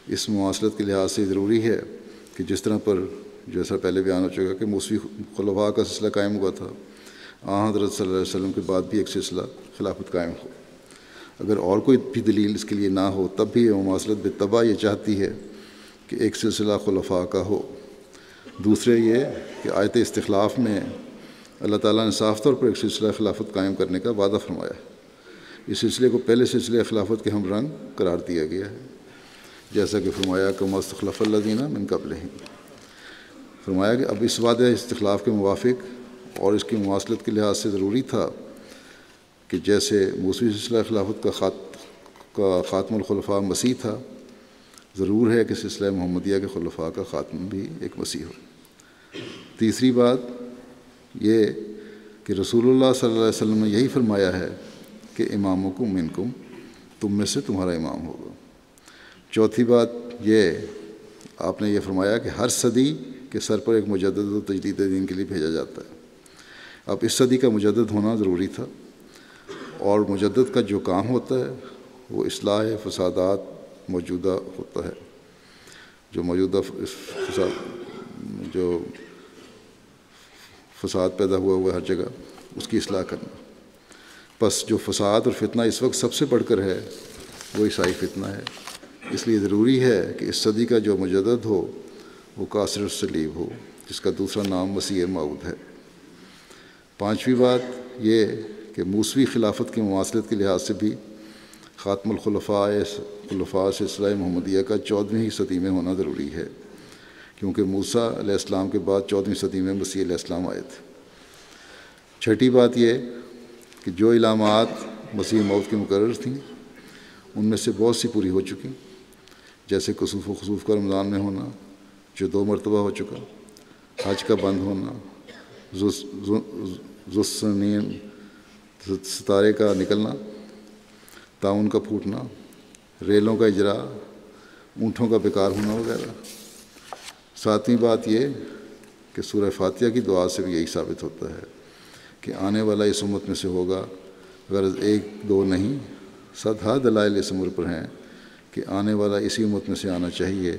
اس مواصلت کے لحاظ سے ضروری ہے کہ جس طرح پر جیسا پہلے بیان ہو چکا کہ موسوی خلفاء کا سلسلہ قائم ہوا تھا، حضرت صلی اللہ علیہ وسلم کے بعد بھی ایک سلسلہ خلافت قائم ہو۔ اگر اور کوئی بھی دلیل اس کے لیے نہ ہو تب بھی مواصلت بالطبع یہ چاہتی ہے کہ ایک سلسلہ خلفاء کا ہو۔ دوسرے یہ کہ آیت استخلاف میں اللہ تعالیٰ نے صاف طور پر ایک سلسلہ خلافت قائم کرنے کا وعدہ فرمایا ہے۔ اس سلسلے کو پہلے سلسلے خلافت کے ہم رنگ قرار دیا گیا ہے، جیسا کہ فرمایا کہ مستخلف الذین من قبلہم۔ فرمایا کہ اب اس وعدہ استخلاف کے موافق اور اس کی مواصلت کے لحاظ سے ضروری تھا کہ جیسے موسوی سلسلہ خلافت کا خاتم الخلفاء مسیح تھا، ضرور ہے کہ سلسلہ محمدیہ کے خلفاء کا خاتم بھی ایک مسیح ہو۔ تیسری بات یہ کہ رسول اللہ صلی اللہ علیہ وسلم نے یہی فرمایا ہے کہ امامکم منکم، تم میں سے تمہارا امام ہوگا۔ چوتھی بات یہ آپ نے یہ فرمایا کہ ہر صدی کے سر پر ایک مجدد و تجدید دین کے لیے بھیجا جاتا ہے۔ اب اس صدی کا مجدد ہونا ضروری تھا، اور مجدد کا جو کام ہوتا ہے وہ اصلاح فسادات موجودہ ہوتا ہے، جو موجودہ فساد پیدا ہوا ہر جگہ اس کی اصلاح کرنا۔ بس جو فساد اور فتنہ اس وقت سب سے بڑھ کر ہے وہ عیسائی فتنہ ہے، اس لیے ضروری ہے کہ اس صدی کا جو مجدد ہو وہ کاسر الصلیب ہو، جس کا دوسرا نام مسیح موعود ہے۔ پانچویں بات یہ کہ موسوی خلافت کی مواصلت کے لحاظ سے بھی خاتم الخلفاء سلسلہ محمدیہ کا 14ویں صدی میں ہونا ضروری ہے، کیونکہ موسیٰ علیہ السلام کے بعد 14ویں صدی میں مسیح علیہ السلام آئے تھے۔ چھٹی بات یہ کہ جو علامات مسیح موت کی مقرر تھیں ان میں سے بہت سی پوری ہو چکی، جیسے کسوف و خسوف کا رمضان میں ہونا، جو 2 مرتبہ ہو چکا، حج کا بند ہونا، ذوالسنین ستارے کا نکلنا، طاعون کا پھوٹنا، ریلوں کا اجرا، اونٹوں کا بیکار ہونا وغیرہ۔ 7ویں بات یہ کہ سورہ فاتحہ کی دعا سے بھی یہی ثابت ہوتا ہے کہ آنے والا اس امت میں سے ہوگا، غرض 1-2 نہیں، 100 دلائل اس امر پر ہیں کہ آنے والا اسی امت میں سے آنا چاہیے،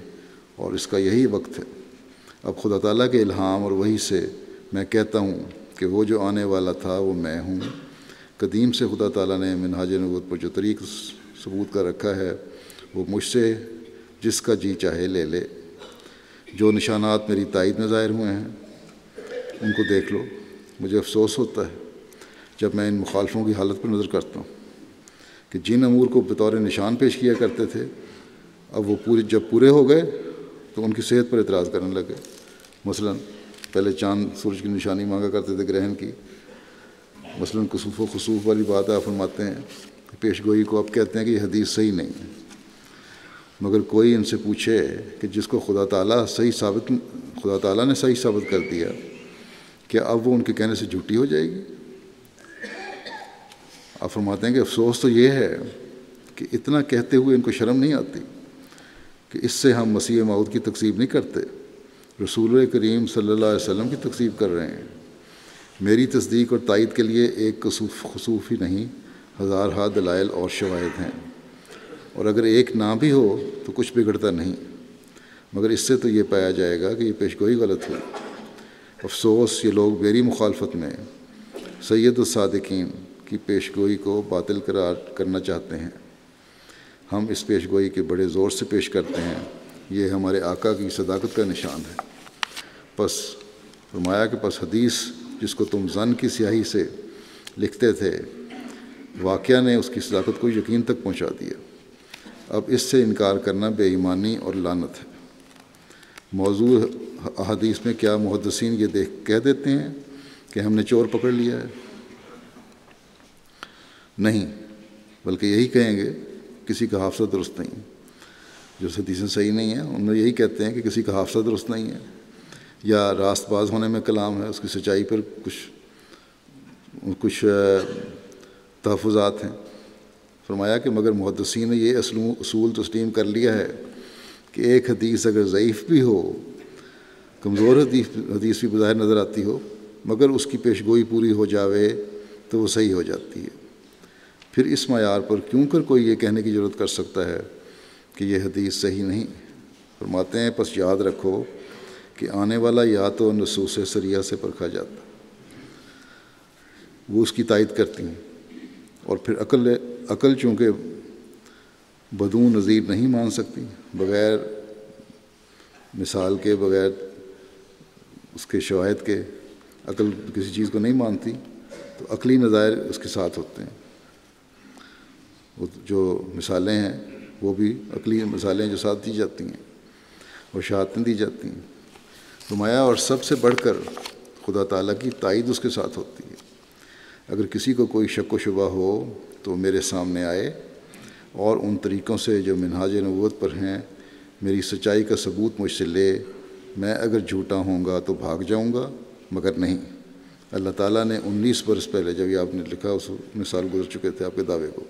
اور اس کا یہی وقت ہے۔ اب خدا تعالیٰ کے الہام اور وحی سے میں کہتا ہوں کہ وہ جو آنے والا تھا وہ میں ہوں۔ قدیم سے خدا تعالیٰ نے منہاج نبوت پر جو طریق ثبوت کر رکھا ہے وہ مجھ سے جس کا جی چاہے لے لے۔ جو نشانات میری تائید میں ظاہر ہوئے ہیں ان کو دیکھ لو۔ مجھے افسوس ہوتا ہے جب میں ان مخالفوں کی حالت پر نظر کرتا ہوں کہ جن امور کو بطور نشان پیش کیا کرتے تھے، اب وہ جب پورے ہو گئے تو ان کی صحت پر اعتراض کرنے لگے۔ مثلا پہلے چاند سورج کی نشانی مانگا کرتے تھے گرہن کی، مثلا کسوف و خسوف والی بات آپ فرماتے ہیں کہ پیش گوئی کو اب کہتے ہیں کہ یہ حدیث صحیح نہیں ہے۔ مگر کوئی ان سے پوچھے کہ جس کو خدا تعالیٰ نے صحیح ثابت کر دیا، کیا اب وہ ان کے کہنے سے جھوٹی ہو جائے گی؟ آپ فرماتے ہیں کہ افسوس تو یہ ہے کہ اتنا کہتے ہوئے ان کو شرم نہیں آتی کہ اس سے ہم مسیح موعود کی تکذیب نہیں کرتے، رسول کریم صلی اللہ علیہ وسلم کی تکذیب کر رہے ہیں۔ میری تصدیق اور تائید کے لیے ایک خصوص ہی نہیں، ہزارہا دلائل اور شواہد ہیں، اور اگر ایک نہ بھی ہو تو کچھ بگڑتا نہیں، مگر اس سے تو یہ پایا جائے گا کہ یہ پیشگوئی غلط ہوئی۔ افسوس یہ لوگ میری مخالفت میں سید الصادقین کی پیشگوئی کو باطل قرار کرنا چاہتے ہیں۔ ہم اس پیشگوئی کے بڑے زور سے پیش کرتے ہیں، یہ ہمارے آقا کی صداقت کا نشان ہے۔ پس فرمایا کہ پس حدیث جس کو تم ظن کی سیاہی سے لکھتے تھے، واقعہ نے اس کی صداقت کو یقین تک پہنچا دیا۔ اب اس سے انکار کرنا بے ایمانی اور لعنت ہے۔ موضوع احادیث میں کیا محدثین یہ کہہ دیتے ہیں کہ ہم نے چور پکڑ لیا ہے؟ نہیں، بلکہ یہی کہیں گے کسی کا حافظہ درست نہیں۔ جو حدیثیں صحیح نہیں ہیں ان میں یہی کہتے ہیں کہ کسی کا حافظہ درست نہیں ہے، یا راست باز ہونے میں کلام ہے، اس کی سچائی پر کچھ تحفظات ہیں۔ فرمایا کہ مگر محدثین نے یہ اصول تسلیم کر لیا ہے کہ ایک حدیث اگر ضعیف بھی ہو، کمزور حدیث بھی بظاہر نظر آتی ہو، مگر اس کی پیشگوئی پوری ہو جاوے تو وہ صحیح ہو جاتی ہے۔ پھر اس معیار پر کیوں کر کوئی یہ کہنے کی ضرورت کر سکتا ہے کہ یہ حدیث صحیح نہیں؟ فرماتے ہیں پس یاد رکھو کہ آنے والا یا تو نصوص سریہ سے پرکھا جاتا، وہ اس کی تائید کرتی ہیں، اور پھر عقل چونکہ بدون نظیر نہیں مان سکتی، بغیر مثال کے، بغیر اس کے شواہد کے عقل کسی چیز کو نہیں مانتی، تو عقلی نظائر اس کے ساتھ ہوتے ہیں۔ وہ جو مثالیں ہیں وہ بھی عقلی مثالیں جو ساتھ دی جاتی ہیں اور شہادتیں دی جاتی ہیں۔ فرمایا اور سب سے بڑھ کر خدا تعالیٰ کی تائید اس کے ساتھ ہوتی ہے۔ اگر کسی کو کوئی شک و شبہ ہو تو میرے سامنے آئے اور ان طریقوں سے جو منہاج نبوت پر ہیں میری سچائی کا ثبوت مجھ سے لے۔ میں اگر جھوٹا ہوں گا تو بھاگ جاؤں گا، مگر نہیں۔ اللہ تعالیٰ نے 19 برس پہلے، جب یہ آپ نے لکھا اس میں سال گزر چکے تھے آپ کے دعوے کو،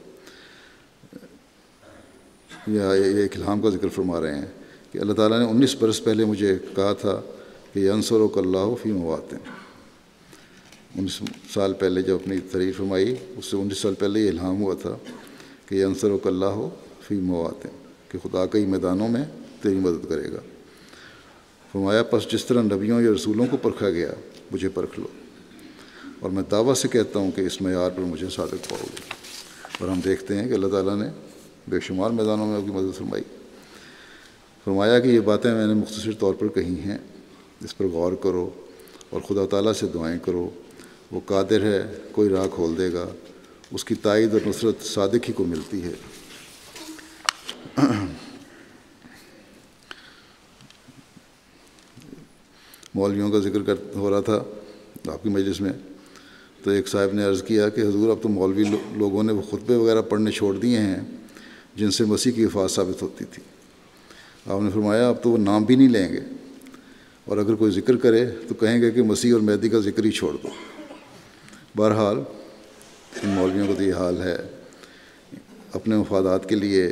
یا ایک الہام کا ذکر فرما رہے ہیں کہ اللہ تعالیٰ نے 19 برس پہلے مجھے کہا تھا کہ ینصرک اللہ فی مواطن۔ 19 سال پہلے جب اپنی تعریف فرمائی، اس سے 19 سال پہلے یہ الہام ہوا تھا کہ ینصرک اللہ فی مواطن، کہ خدا کئی میدانوں میں تیری مدد کرے گا۔ فرمایا پس جس طرح نبیوں یا رسولوں کو پرکھا گیا مجھے پرکھ لو، اور میں دعویٰ سے کہتا ہوں کہ اس معیار پر مجھے صادق پاؤ گے۔ اور ہم دیکھتے ہیں کہ اللہ تعالیٰ نے بے شمار میدانوں میں آپ کی مدد فرمائی۔ فرمایا کہ یہ باتیں میں نے مختصر طور پر کہی ہیں، اس پر غور کرو اور خدا تعالیٰ سے دعائیں کرو، وہ قادر ہے، کوئی راہ کھول دے گا، اس کی تائید اور نصرت صادق ہی کو ملتی ہے۔ مولویوں کا ذکر ہو رہا تھا آپ کی مجلس میں، تو ایک صاحب نے عرض کیا کہ حضور اب تو مولوی لوگوں نے وہ خطبے وغیرہ پڑھنے چھوڑ دیے ہیں جن سے مسیح کی وفات ثابت ہوتی تھی۔ آپ نے فرمایا اب تو وہ نام بھی نہیں لیں گے، اور اگر کوئی ذکر کرے تو کہیں گے کہ مسیح اور مہدی کا ذکر ہی چھوڑ دو۔ بہرحال ان مولویوں کا تو یہ حال ہے، اپنے مفادات کے لیے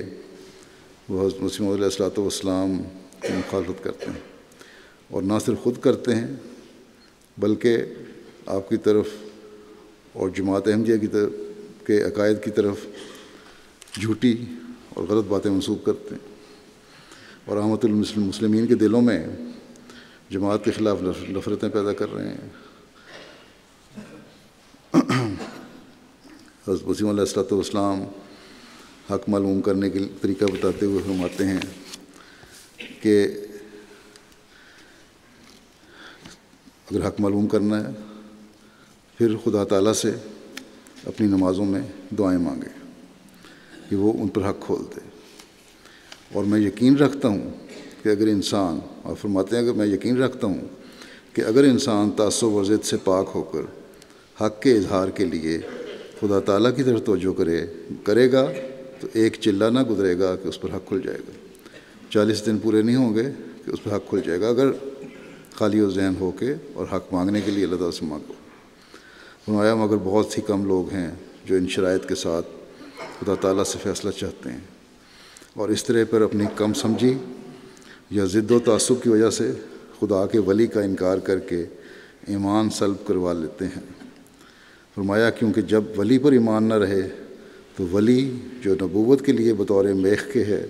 وہ حضرت مسیح موعود علیہ السلام کی مخالفت کرتے ہیں، اور نہ صرف خود کرتے ہیں بلکہ آپ کی طرف اور جماعت احمدیہ کی طرف کے عقائد کی طرف جھوٹی اور غلط باتیں منسوب کرتے ہیں، اور عامۃ المسلمین کے دلوں میں جماعت کے خلاف نفرتیں پیدا کر رہے ہیں۔ حضرت مسیح علیہ السلام حق معلوم کرنے کے طریقہ بتاتے ہوئے فرماتے ہیں کہ اگر حق معلوم کرنا ہے پھر خدا تعالیٰ سے اپنی نمازوں میں دعائیں مانگے کہ وہ ان پر حق کھول دے۔ اور میں یقین رکھتا ہوں کہ اگر انسان، اور فرماتے ہیں کہ میں یقین رکھتا ہوں کہ اگر انسان تعصب و ضد سے پاک ہو کر حق کے اظہار کے لیے خدا تعالیٰ کی طرف توجہ کرے گا تو ایک چلہ نہ گزرے گا کہ اس پر حق کھل جائے گا، 40 دن پورے نہیں ہوں گے کہ اس پر حق کھل جائے گا، اگر خالی و ذہن ہو کے اور حق مانگنے کے لیے اللہ تعالیٰ سے مانگو۔ فرمایا مگر بہت ہی کم لوگ ہیں جو ان شرائط کے ساتھ خدا تعالیٰ سے فیصلہ چاہتے ہیں، اور اس طرح پر اپنی کم سمجھی یا ضد و تعصب کی وجہ سے خدا کے ولی کا انکار کر کے ایمان سلب کروا لیتے ہیں۔ فرمایا کیونکہ جب ولی پر ایمان نہ رہے تو ولی جو نبوت کے لیے بطور میخ کے ہے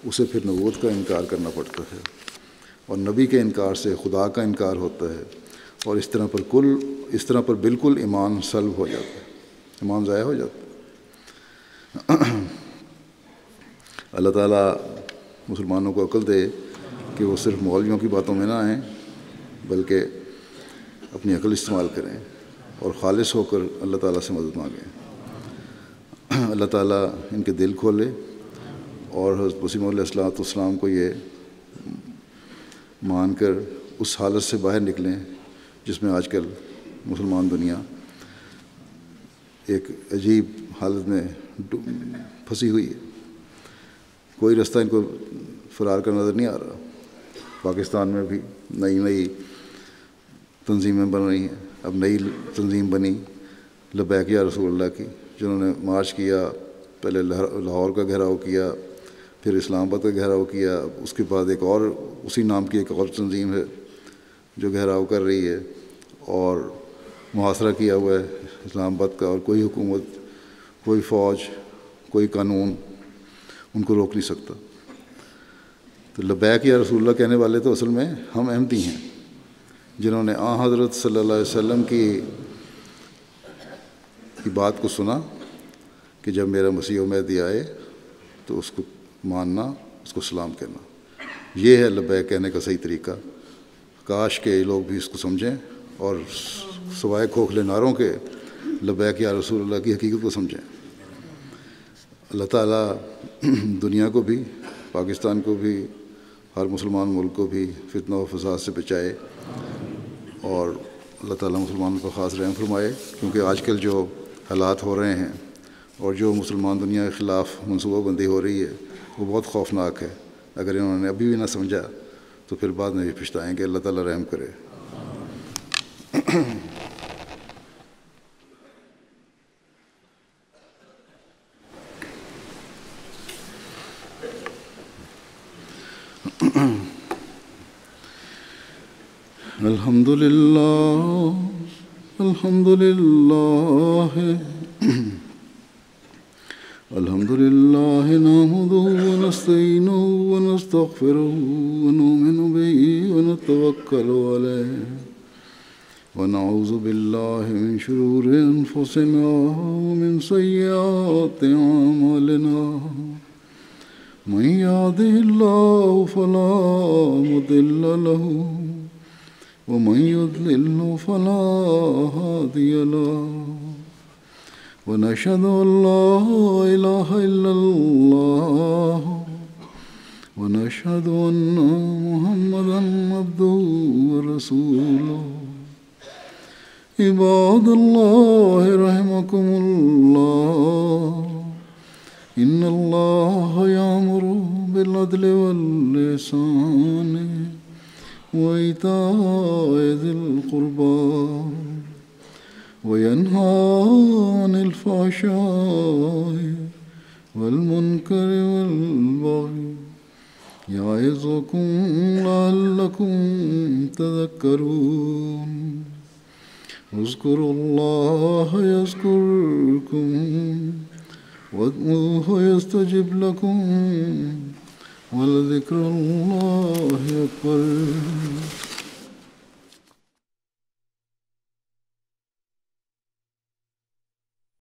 اسے پھر نبوت کا انکار کرنا پڑتا ہے، اور نبی کے انکار سے خدا کا انکار ہوتا ہے، اور اس طرح پر بالکل ایمان سلب ہو جاتا ہے، ایمان ضائع ہو جاتا ہے۔ اللہ تعالیٰ مسلمانوں کو عقل دے کہ وہ صرف مولویوں کی باتوں میں نہ آئیں بلکہ اپنی عقل استعمال کریں اور خالص ہو کر اللہ تعالیٰ سے مدد مانگیں۔ اللہ تعالیٰ ان کے دل کھولے اور حضرت مسیح موعود علیہ السلام کو یہ مان کر اس حالت سے باہر نکلیں جس میں آج کل مسلمان دنیا ایک عجیب حالت میں پھنسی ہوئی ہے۔ کوئی رستہ ان کو فرار کا نظر نہیں آ رہا۔ پاکستان میں بھی نئی تنظیمیں بن رہی ہیں۔ اب نئی تنظیم بنی لبیک یا رسول اللہ کی، جنہوں نے مارچ کیا، پہلے لاہور کا گھیراؤ کیا، پھر اسلام آباد کا گھیراؤ کیا، اس کے بعد ایک اور اسی نام کی ایک اور تنظیم ہے جو گھیراؤ کر رہی ہے اور محاصرہ کیا ہوا ہے اسلام آباد کا، اور کوئی حکومت، کوئی فوج، کوئی قانون ان کو روک نہیں سکتا۔ تو لبیک یا رسول اللہ کہنے والے تو اصل میں ہم احمدی ہیں، جنہوں نے حضرت صلی اللہ علیہ وسلم کی بات کو سنا کہ جب میرا مسیح و مہدی آئے تو اس کو ماننا، اس کو سلام کہنا، یہ ہے لبیک کہنے کا صحیح طریقہ۔ کاش کہ لوگ بھی اس کو سمجھیں اور سوائے کھوکھلے نعروں کے لبیک یا رسول اللہ کی حقیقت کو سمجھیں۔ اللہ تعالیٰ دنیا کو بھی، پاکستان کو بھی، ہر مسلمان ملک کو بھی فتنہ و فساد سے بچائے، اور اللہ تعالیٰ مسلمانوں کو خاص رحم فرمائے، کیونکہ آج کل جو حالات ہو رہے ہیں اور جو مسلمان دنیا کے خلاف منصوبہ بندی ہو رہی ہے وہ بہت خوفناک ہے۔ اگر انہوں نے ابھی بھی نہ سمجھا تو پھر بعد میں بھی پچھتائیں گے۔ اللہ تعالیٰ رحم کرے۔ الحمد لله نحمده ونستعينه ونستغفره ونؤمن به ونتوكل عليه ونعوذ بالله من شرور أنفسنا ومن سيئات أعمالنا من يهده الله فلا مضل له ومن يضلل فلا هادي له ونشهد أن لا إله إلا الله ونشهد أن محمدا عبده ورسوله عباد الله رحمكم الله إن الله يأمر بالعدل والإحسان وإيتاء ذي القربى وينهى عن الفحشاء والمنكر والبغي يعظكم لعلكم تذكرون اذكروا الله يذكركم وادعوه يستجب لكم ولذكر الله أكبر